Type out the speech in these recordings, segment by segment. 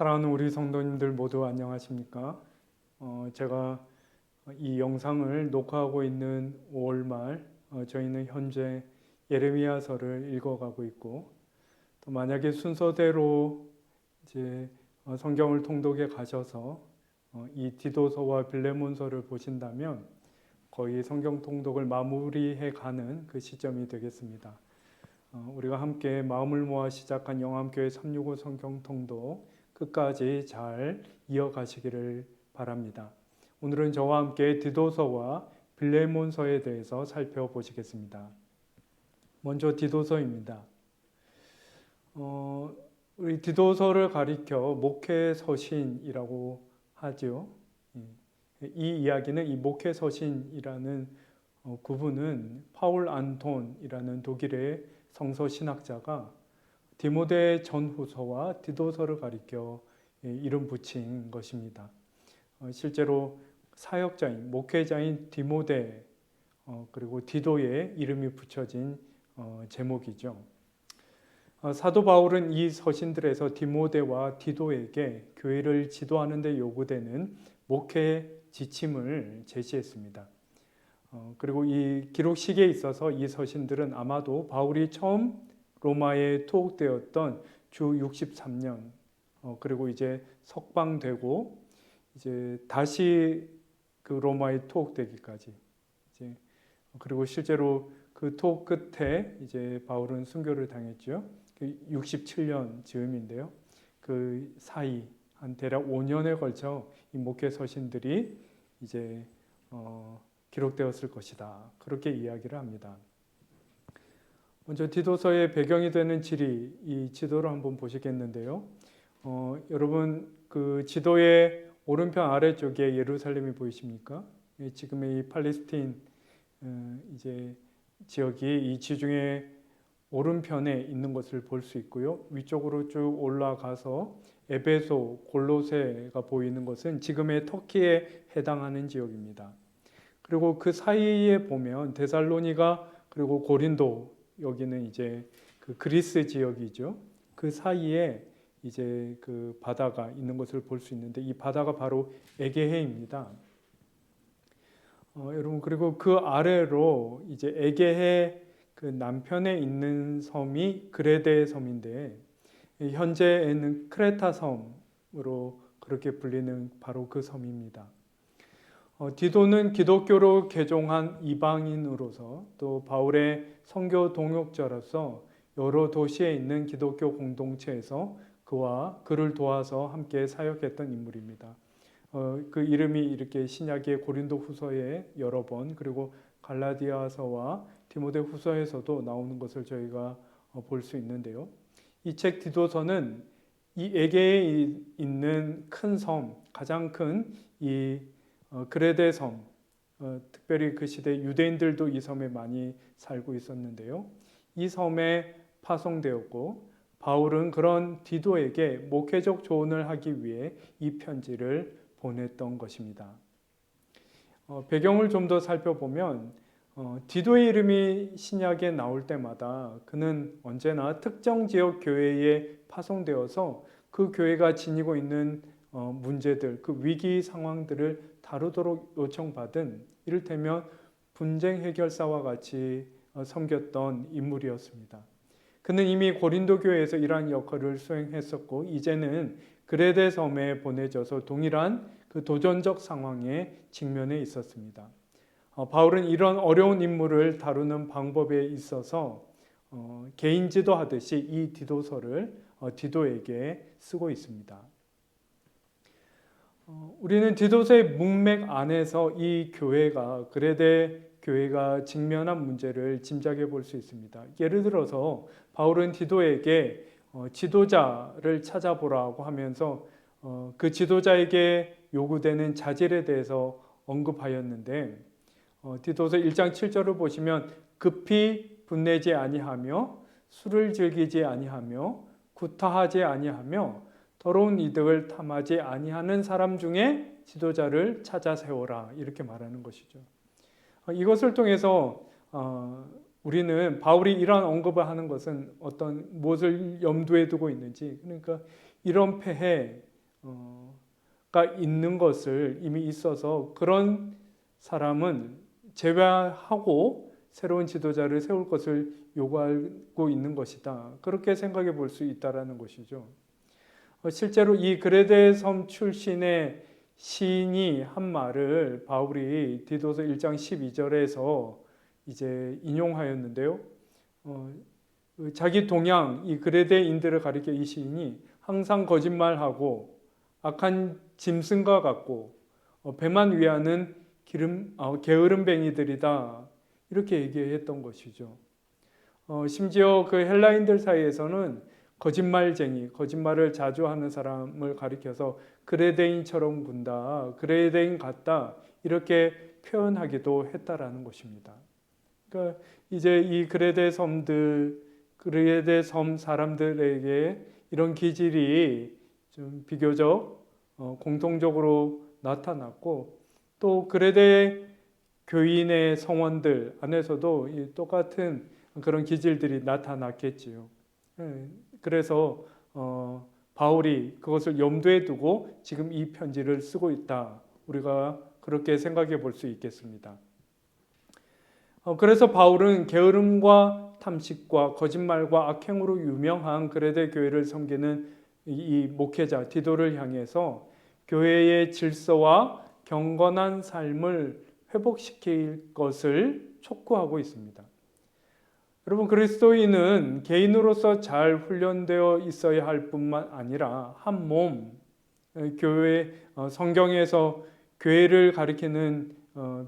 사랑하는 우리 성도님들 모두 안녕하십니까? 제가 이 영상을 녹화하고 있는 5월 말 저희는 현재 예레미야서를 읽어가고 있고 또 만약에 순서대로 이제 성경을 통독해 가셔서 이 디도서와 빌레몬서를 보신다면 거의 성경 통독을 마무리해 가는 그 시점이 되겠습니다. 우리가 함께 마음을 모아 시작한 영암교회 365 성경 통독 끝까지 잘 이어가시기를 바랍니다. 오늘은 저와 함께 디도서와 빌레몬서에 대해서 살펴보시겠습니다. 먼저 디도서입니다. 우리 디도서를 가리켜 목회서신이라고 하죠. 이 이야기는 이 목회서신이라는 구분은 파울 안톤이라는 독일의 성서 신학자가 디모데 전후서와 디도서를 가리켜 이름 붙인 것입니다. 실제로 사역자인 목회자인 디모데 그리고 디도의 이름이 붙여진 제목이죠. 사도 바울은 이 서신들에서 디모데와 디도에게 교회를 지도하는 데 요구되는 목회 지침을 제시했습니다. 그리고 이 기록 시기에 있어서 이 서신들은 아마도 바울이 처음 로마에 투옥되었던 주 63년 그리고 이제 석방되고 이제 다시 그 로마에 투옥되기까지 이제 그리고 실제로 그 투옥 끝에 이제 바울은 순교를 당했죠. 67년 즈음인데요. 그 사이 한 대략 5년에 걸쳐 이 목회 서신들이 이제 기록되었을 것이다. 그렇게 이야기를 합니다. 먼저 디도서의 배경이 되는 지리, 이 지도를 한번 보시겠는데요. 여러분 그 지도의 오른편 아래쪽에 예루살렘이 보이십니까? 지금의 이 팔레스틴 이제 지역이 이 지중해 오른편에 있는 것을 볼 수 있고요. 위쪽으로 쭉 올라가서 에베소, 골로새가 보이는 것은 지금의 터키에 해당하는 지역입니다. 그리고 그 사이에 보면 데살로니가 그리고 고린도 여기는 이제 그 그리스 지역이죠. 그 사이에 이제 그 바다가 있는 것을 볼 수 있는데 이 바다가 바로 에게해입니다. 여러분 그리고 그 아래로 이제 에게해 그 남편에 있는 섬이 그레데 섬인데 현재에는 크레타 섬으로 그렇게 불리는 바로 그 섬입니다. 디도는 기독교로 개종한 이방인으로서 또 바울의 선교 동역자로서 여러 도시에 있는 기독교 공동체에서 그를 도와서 함께 사역했던 인물입니다. 그 이름이 이렇게 신약의 고린도 후서에 여러 번 그리고 갈라디아서와 디모데 후서에서도 나오는 것을 저희가 볼 수 있는데요. 이 책 디도서는 이 에게에 있는 큰 섬, 가장 큰 이 그레데 섬, 특별히 그 시대 유대인들도 이 섬에 많이 살고 있었는데요. 이 섬에 파송되었고 바울은 그런 디도에게 목회적 조언을 하기 위해 이 편지를 보냈던 것입니다. 배경을 좀 더 살펴보면 디도의 이름이 신약에 나올 때마다 그는 언제나 특정 지역 교회에 파송되어서 그 교회가 지니고 있는 문제들, 그 위기 상황들을 다루도록 요청받은 이를테면 분쟁 해결사와 같이 섬겼던 인물이었습니다. 그는 이미 고린도 교회에서 이러한 역할을 수행했었고 이제는 그레데 섬에 보내져서 동일한 그 도전적 상황에 직면해 있었습니다. 바울은 이런 어려운 인물을 다루는 방법에 있어서 개인 지도하듯이 이 디도서를 디도에게 쓰고 있습니다. 우리는 디도서의 문맥 안에서 이 교회가 그레데 교회가 직면한 문제를 짐작해 볼 수 있습니다. 예를 들어서 바울은 디도에게 지도자를 찾아보라고 하면서 그 지도자에게 요구되는 자질에 대해서 언급하였는데 디도서 1장 7절을 보시면 급히 분내지 아니하며 술을 즐기지 아니하며 구타하지 아니하며 더러운 이득을 탐하지 아니하는 사람 중에 지도자를 찾아 세워라 이렇게 말하는 것이죠. 이것을 통해서 우리는 바울이 이러한 언급을 하는 것은 무엇을 염두에 두고 있는지, 그러니까 이런 폐해, 가 있는 것을 이미 있어서 그런 사람은 제외하고 새로운 지도자를 세울 것을 요구하고 있는 것이다. 그렇게 생각해 볼 수 있다라는 것이죠. 실제로 이 그레데 섬 출신의 시인이 한 말을 바울이 디도서 1장 12절에서 이제 인용하였는데요. 자기 동양 이 그레데인들을 가리켜 이 시인이 항상 거짓말하고 악한 짐승과 같고 배만 위하는 게으름뱅이들이다 이렇게 얘기했던 것이죠. 심지어 그 헬라인들 사이에서는 거짓말쟁이, 거짓말을 자주 하는 사람을 가리켜서 그레데인처럼 군다, 그레데인 같다 이렇게 표현하기도 했다라는 것입니다. 그러니까 이제 이 그레데 섬 사람들에게 이런 기질이 좀 비교적 공통적으로 나타났고 또 그레데 교인의 성원들 안에서도 이 똑같은 그런 기질들이 나타났겠지요. 그래서 바울이 그것을 염두에 두고 지금 이 편지를 쓰고 있다. 우리가 그렇게 생각해 볼 수 있겠습니다. 그래서 바울은 게으름과 탐식과 거짓말과 악행으로 유명한 그레데 교회를 섬기는 이 목회자 디도를 향해서 교회의 질서와 경건한 삶을 회복시킬 것을 촉구하고 있습니다. 여러분, 그리스도인은 개인으로서 잘 훈련되어 있어야 할 뿐만 아니라 한 몸, 교회, 성경에서 교회를 가리키는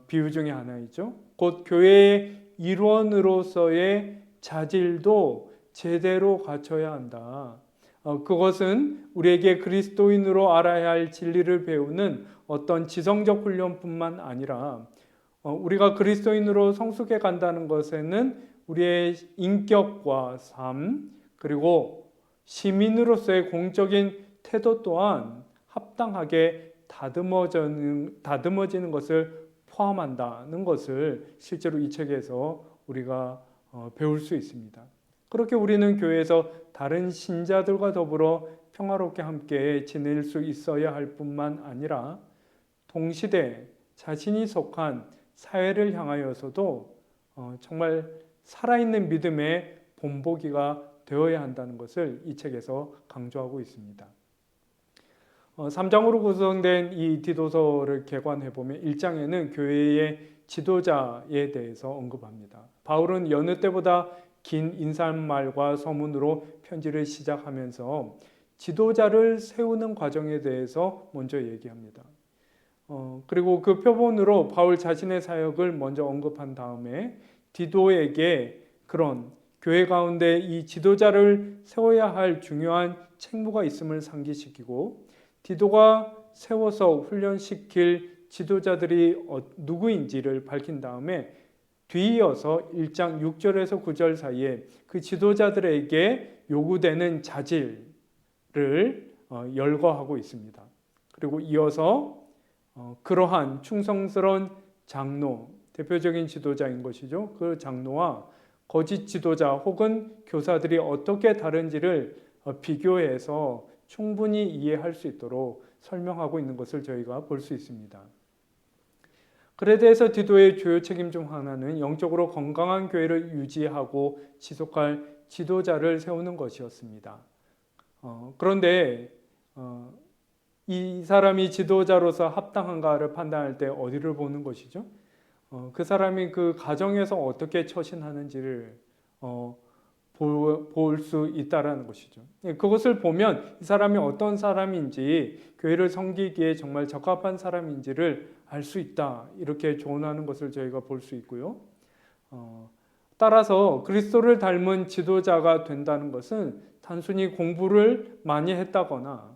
비유 중에 하나이죠. 곧 교회의 일원으로서의 자질도 제대로 갖춰야 한다. 그것은 우리에게 그리스도인으로 알아야 할 진리를 배우는 어떤 지성적 훈련뿐만 아니라 우리가 그리스도인으로 성숙해 간다는 것에는 우리의 인격과 삶 그리고 시민으로서의 공적인 태도 또한 합당하게 다듬어지는 것을 포함한다는 것을 실제로 이 책에서 우리가 배울 수 있습니다. 그렇게 우리는 교회에서 다른 신자들과 더불어 평화롭게 함께 지낼 수 있어야 할 뿐만 아니라 동시대 자신이 속한 사회를 향하여서도 정말 살아있는 믿음의 본보기가 되어야 한다는 것을 이 책에서 강조하고 있습니다. 3장으로 구성된 이 디도서를 개관해 보면 1장에는 교회의 지도자에 대해서 언급합니다. 바울은 여느 때보다 긴 인사말과 서문으로 편지를 시작하면서 지도자를 세우는 과정에 대해서 먼저 얘기합니다. 그리고 그 표본으로 바울 자신의 사역을 먼저 언급한 다음에 디도에게 그런 교회 가운데 이 지도자를 세워야 할 중요한 책무가 있음을 상기시키고 디도가 세워서 훈련시킬 지도자들이 누구인지를 밝힌 다음에 뒤이어서 1장 6절에서 9절 사이에 그 지도자들에게 요구되는 자질을 열거하고 있습니다. 그리고 이어서 그러한 충성스러운 장로, 대표적인 지도자인 것이죠. 그 장로와 거짓 지도자 혹은 교사들이 어떻게 다른지를 비교해서 충분히 이해할 수 있도록 설명하고 있는 것을 저희가 볼 수 있습니다. 그레데에서 디도의 주요 책임 중 하나는 영적으로 건강한 교회를 유지하고 지속할 지도자를 세우는 것이었습니다. 그런데 이 사람이 지도자로서 합당한가를 판단할 때 어디를 보는 것이죠? 그 사람이 그 가정에서 어떻게 처신하는지를 볼 수 있다라는 것이죠. 그것을 보면 이 사람이 어떤 사람인지 교회를 섬기기에 정말 적합한 사람인지를 알 수 있다. 이렇게 조언하는 것을 저희가 볼 수 있고요. 따라서 그리스도를 닮은 지도자가 된다는 것은 단순히 공부를 많이 했다거나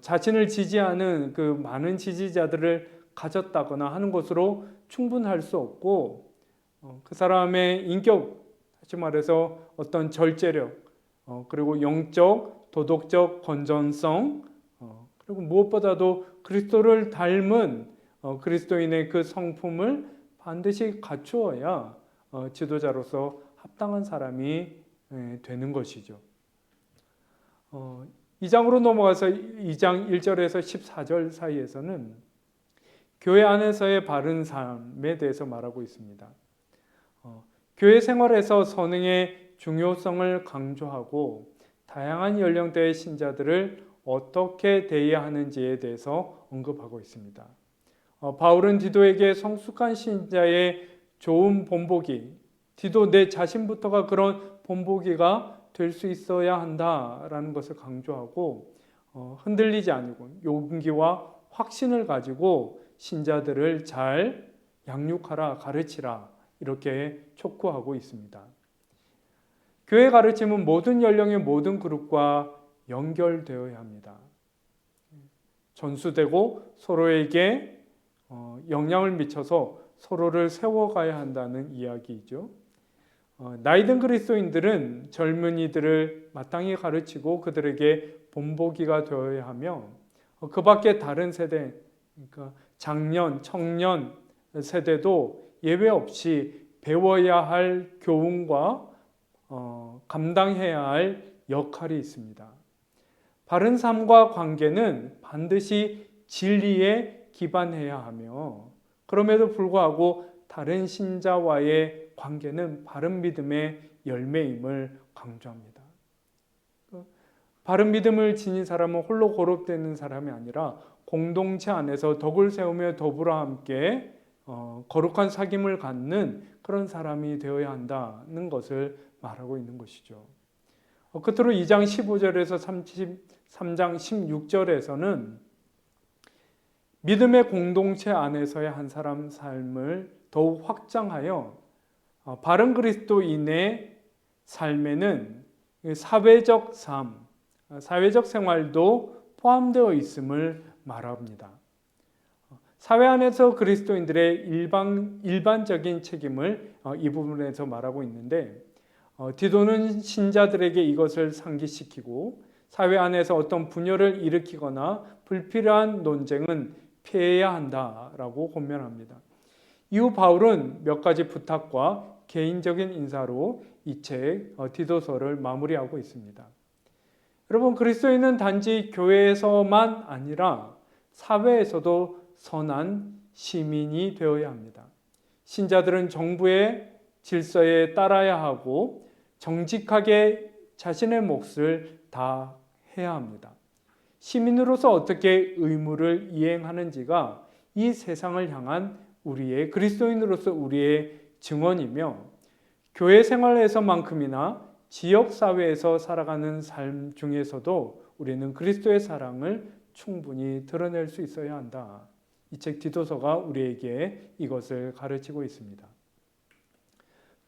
자신을 지지하는 그 많은 지지자들을 가졌다거나 하는 것으로 충분할 수 없고 그 사람의 인격, 다시 말해서 어떤 절제력, 그리고 영적, 도덕적 건전성, 그리고 무엇보다도 그리스도를 닮은 그리스도인의 그 성품을 반드시 갖추어야 지도자로서 합당한 사람이 되는 것이죠. 2장으로 넘어가서 2장 1절에서 14절 사이에서는 교회 안에서의 바른 삶에 대해서 말하고 있습니다. 교회 생활에서 선행의 중요성을 강조하고 다양한 연령대의 신자들을 어떻게 대해야 하는지에 대해서 언급하고 있습니다. 바울은 디도에게 성숙한 신자의 좋은 본보기, 디도 내 자신부터가 그런 본보기가 될 수 있어야 한다라는 것을 강조하고 흔들리지 않고 용기와 확신을 가지고 신자들을 잘 양육하라, 가르치라 이렇게 촉구하고 있습니다. 교회 가르침은 모든 연령의 모든 그룹과 연결되어야 합니다. 전수되고 서로에게 영향을 미쳐서 서로를 세워가야 한다는 이야기이죠. 나이든 그리스도인들은 젊은이들을 마땅히 가르치고 그들에게 본보기가 되어야 하며 그 밖에 다른 세대, 그러니까 장년, 청년 세대도 예외 없이 배워야 할 교훈과 감당해야 할 역할이 있습니다. 바른 삶과 관계는 반드시 진리에 기반해야 하며 그럼에도 불구하고 다른 신자와의 관계는 바른 믿음의 열매임을 강조합니다. 바른 믿음을 지닌 사람은 홀로 고립되는 사람이 아니라 공동체 안에서 덕을 세우며 더불어 함께 거룩한 사귐을 갖는 그런 사람이 되어야 한다는 것을 말하고 있는 것이죠. 끝으로 2장 15절에서 3장 16절에서는 믿음의 공동체 안에서의 한 사람 삶을 더욱 확장하여 바른 그리스도인의 삶에는 사회적 삶, 사회적 생활도 포함되어 있음을 말합니다. 사회 안에서 그리스도인들의 일반적인 책임을 이 부분에서 말하고 있는데 디도는 신자들에게 이것을 상기시키고 사회 안에서 어떤 분열을 일으키거나 불필요한 논쟁은 피해야 한다라고 권면합니다. 이후 바울은 몇 가지 부탁과 개인적인 인사로 이 책 디도서를 마무리하고 있습니다. 여러분, 그리스도인은 단지 교회에서만 아니라 사회에서도 선한 시민이 되어야 합니다. 신자들은 정부의 질서에 따라야 하고 정직하게 자신의 몫을 다해야 합니다. 시민으로서 어떻게 의무를 이행하는지가 이 세상을 향한 우리의 그리스도인으로서 우리의 증언이며 교회 생활에서만큼이나 지역사회에서 살아가는 삶 중에서도 우리는 그리스도의 사랑을 충분히 드러낼 수 있어야 한다. 이 책 디도서가 우리에게 이것을 가르치고 있습니다.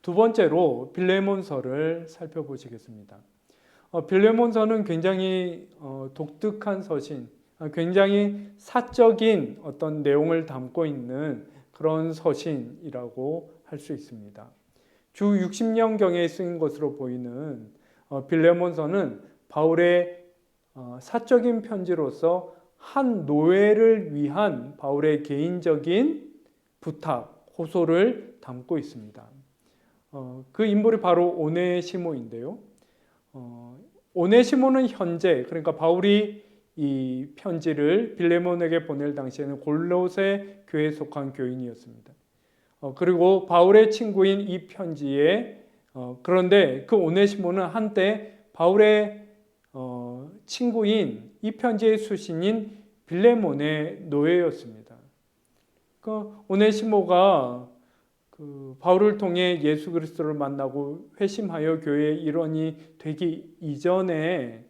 두 번째로 빌레몬서를 살펴보시겠습니다. 빌레몬서는 굉장히 독특한 서신, 굉장히 사적인 어떤 내용을 담고 있는 그런 서신이라고 할 수 있습니다. 주 60년경에 쓰인 것으로 보이는 빌레몬서는 바울의 사적인 편지로서 한 노예를 위한 바울의 개인적인 부탁, 호소를 담고 있습니다. 그 인물이 바로 오네시모인데요. 오네시모는 현재, 그러니까 바울이 이 편지를 빌레몬에게 보낼 당시에는 골로새 교회에 속한 교인이었습니다. 그리고 바울의 친구인 이 편지에 그런데 그 오네시모는 한때 바울의 친구인 이 편지의 수신인 빌레몬의 노예였습니다. 그 오네시모가 바울을 통해 예수 그리스도를 만나고 회심하여 교회의 일원이 되기 이전에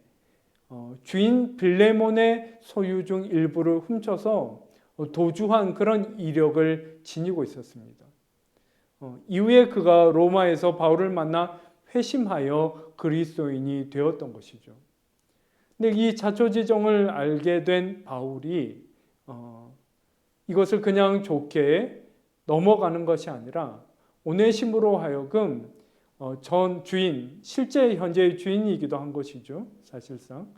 주인 빌레몬의 소유 중 일부를 훔쳐서 도주한 그런 이력을 지니고 있었습니다. 이후에 그가 로마에서 바울을 만나 회심하여 그리스도인이 되었던 것이죠. 근데 이 자초지종을 알게 된 바울이 이것을 그냥 좋게 넘어가는 것이 아니라 오네시모로 하여금 전 주인, 실제 현재의 주인이기도 한 것이죠. 사실상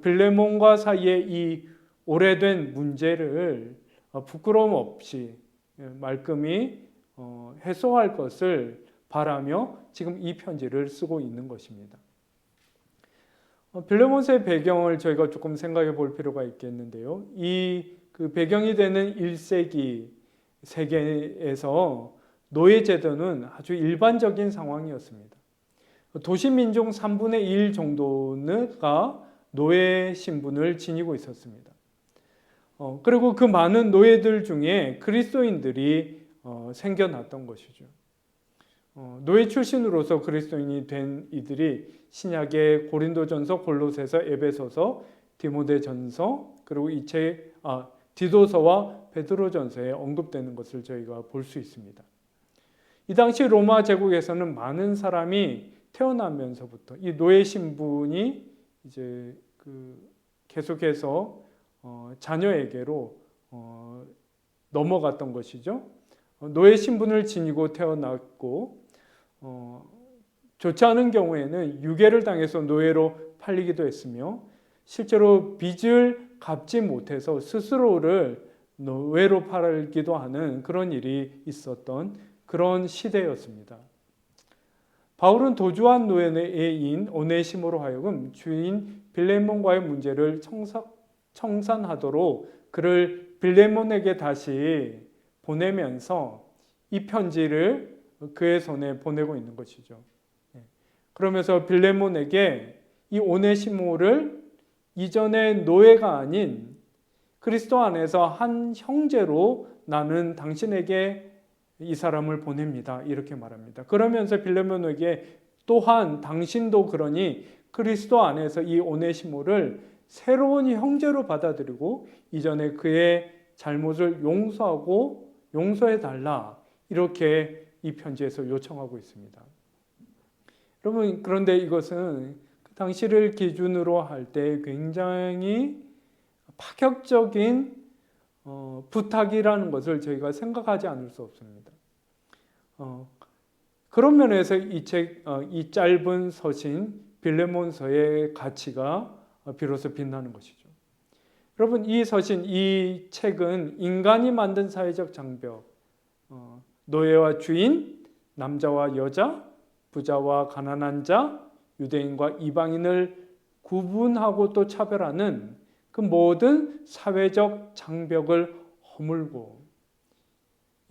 빌레몬과 사이에 이 오래된 문제를 부끄러움 없이 말끔히 해소할 것을 바라며 지금 이 편지를 쓰고 있는 것입니다. 빌레몬서의 배경을 저희가 조금 생각해 볼 필요가 있겠는데요. 그 배경이 되는 1세기 세계에서 노예 제도는 아주 일반적인 상황이었습니다. 도시 민족 3분의 1 정도가 노예 신분을 지니고 있었습니다. 그리고 그 많은 노예들 중에 그리스도인들이 생겨났던 것이죠. 노예 출신으로서 그리스도인이 된 이들이 신약의 고린도전서, 골로새서, 에베소서, 디모데전서 그리고 디도서와 베드로전서에 언급되는 것을 저희가 볼 수 있습니다. 이 당시 로마 제국에서는 많은 사람이 태어나면서부터 이 노예 신분이 이제 계속해서 자녀에게로 넘어갔던 것이죠. 노예 신분을 지니고 태어났고 좋지 않은 경우에는 유괴를 당해서 노예로 팔리기도 했으며 실제로 빚을 갚지 못해서 스스로를 노예로 팔기도 하는 그런 일이 있었던 그런 시대였습니다. 바울은 도주한 노예인 오네시모로 하여금 주인 빌레몬과의 문제를 청산하도록 그를 빌레몬에게 다시 보내면서 이 편지를 그의 손에 보내고 있는 것이죠. 그러면서 빌레몬에게 이 오네시모를 이전의 노예가 아닌 그리스도 안에서 한 형제로 나는 당신에게 이 사람을 보냅니다. 이렇게 말합니다. 그러면서 빌레몬에게 또한 당신도 그러니 그리스도 안에서 이 오네시모를 새로운 형제로 받아들이고 이전에 그의 잘못을 용서해 달라 이렇게 이 편지에서 요청하고 있습니다. 여러분 그런데 이것은 그 당시를 기준으로 할 때 굉장히 파격적인 부탁이라는 것을 저희가 생각하지 않을 수 없습니다. 그런 면에서 이 짧은 서신 빌레몬서의 가치가 비로소 빛나는 것이죠. 여러분 이 서신, 이 책은 인간이 만든 사회적 장벽, 노예와 주인, 남자와 여자, 부자와 가난한 자, 유대인과 이방인을 구분하고 또 차별하는 그 모든 사회적 장벽을 허물고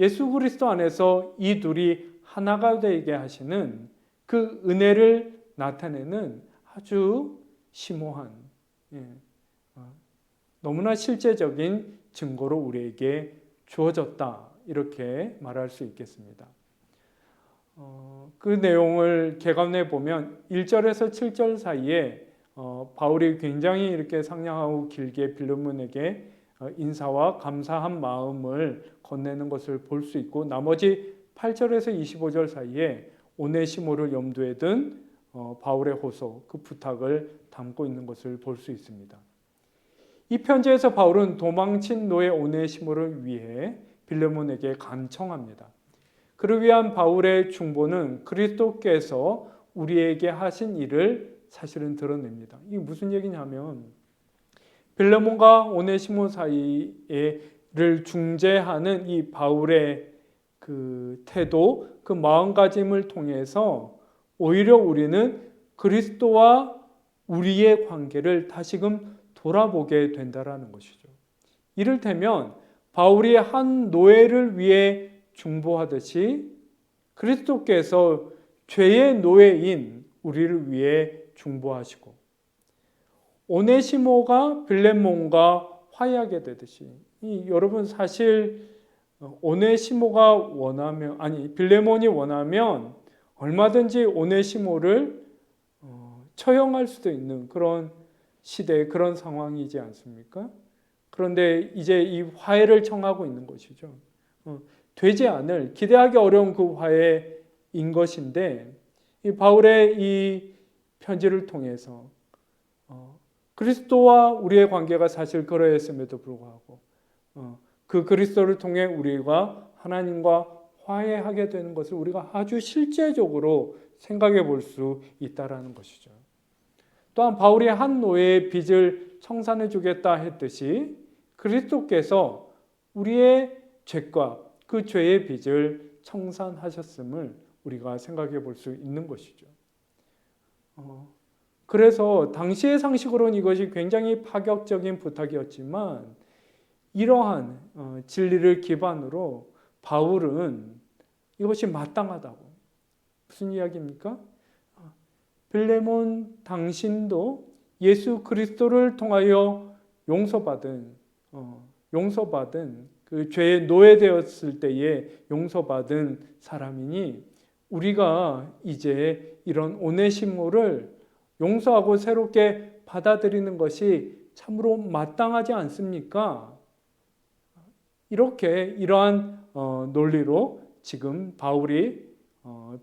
예수 그리스도 안에서 이 둘이 하나가 되게 하시는 그 은혜를 나타내는 아주 심오한 너무나 실제적인 증거로 우리에게 주어졌다 이렇게 말할 수 있겠습니다. 그 내용을 개관해 보면 1절에서 7절 사이에 바울이 굉장히 이렇게 상냥하고 길게 빌레몬에게 인사와 감사한 마음을 건네는 것을 볼 수 있고 나머지 8절에서 25절 사이에 오네시모를 염두에 둔 바울의 호소, 그 부탁을 담고 있는 것을 볼 수 있습니다. 이 편지에서 바울은 도망친 노예 오네시모를 위해 빌레몬에게 간청합니다. 그를 위한 바울의 충보는 그리스도께서 우리에게 하신 일을 사실은 드러냅니다. 이게 무슨 얘기냐면 빌레몬과 오네시모 사이를 중재하는 이 바울의 그 태도, 그 마음가짐을 통해서 오히려 우리는 그리스도와 우리의 관계를 다시금 돌아보게 된다라는 것이죠. 이를테면 바울이 한 노예를 위해 중보하듯이 그리스도께서 죄의 노예인 우리를 위해 중보하시고 오네시모가 빌레몬과 화해하게 되듯이 여러분 사실 빌레몬이 원하면 얼마든지 오네시모를 처형할 수도 있는 그런 시대, 그런 상황이지 않습니까? 그런데 이제 이 화해를 청하고 있는 것이죠. 되지 않을, 기대하기 어려운 그 화해인 것인데 이 바울의 이 편지를 통해서 그리스도와 우리의 관계가 사실 그러했음에도 불구하고 그 그리스도를 통해 우리가 하나님과 화해하게 되는 것을 우리가 아주 실제적으로 생각해 볼 수 있다라는 것이죠. 또한 바울이 한 노예의 빚을 청산해 주겠다 했듯이 그리스도께서 우리의 죄과 그 죄의 빚을 청산하셨음을 우리가 생각해 볼 수 있는 것이죠. 그래서 당시의 상식으로는 이것이 굉장히 파격적인 부탁이었지만 이러한 진리를 기반으로 바울은 이것이 마땅하다고. 무슨 이야기입니까? 빌레몬 당신도 예수 그리스도를 통하여 용서받은 그 죄에 노예되었을 때에 용서받은 사람이니 우리가 이제 이런 오네시모를 용서하고 새롭게 받아들이는 것이 참으로 마땅하지 않습니까? 이렇게 이러한 논리로 지금 바울이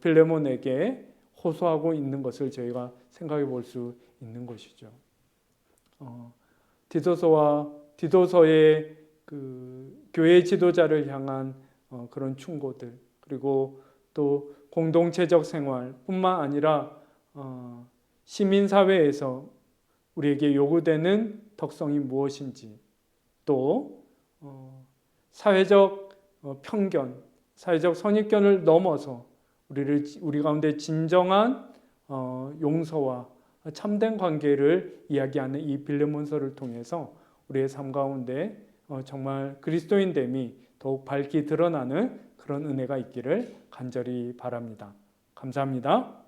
빌레몬에게 호소하고 있는 것을 저희가 생각해 볼 수 있는 것이죠. 디도서의 그 교회 지도자를 향한 그런 충고들, 그리고 또 공동체적 생활뿐만 아니라 시민사회에서 우리에게 요구되는 덕성이 무엇인지, 또 사회적 편견, 사회적 선입견을 넘어서 우리 가운데 진정한 용서와 참된 관계를 이야기하는 이 빌레몬서를 통해서 우리의 삶 가운데 정말 그리스도인됨이 더욱 밝게 드러나는 그런 은혜가 있기를 간절히 바랍니다. 감사합니다.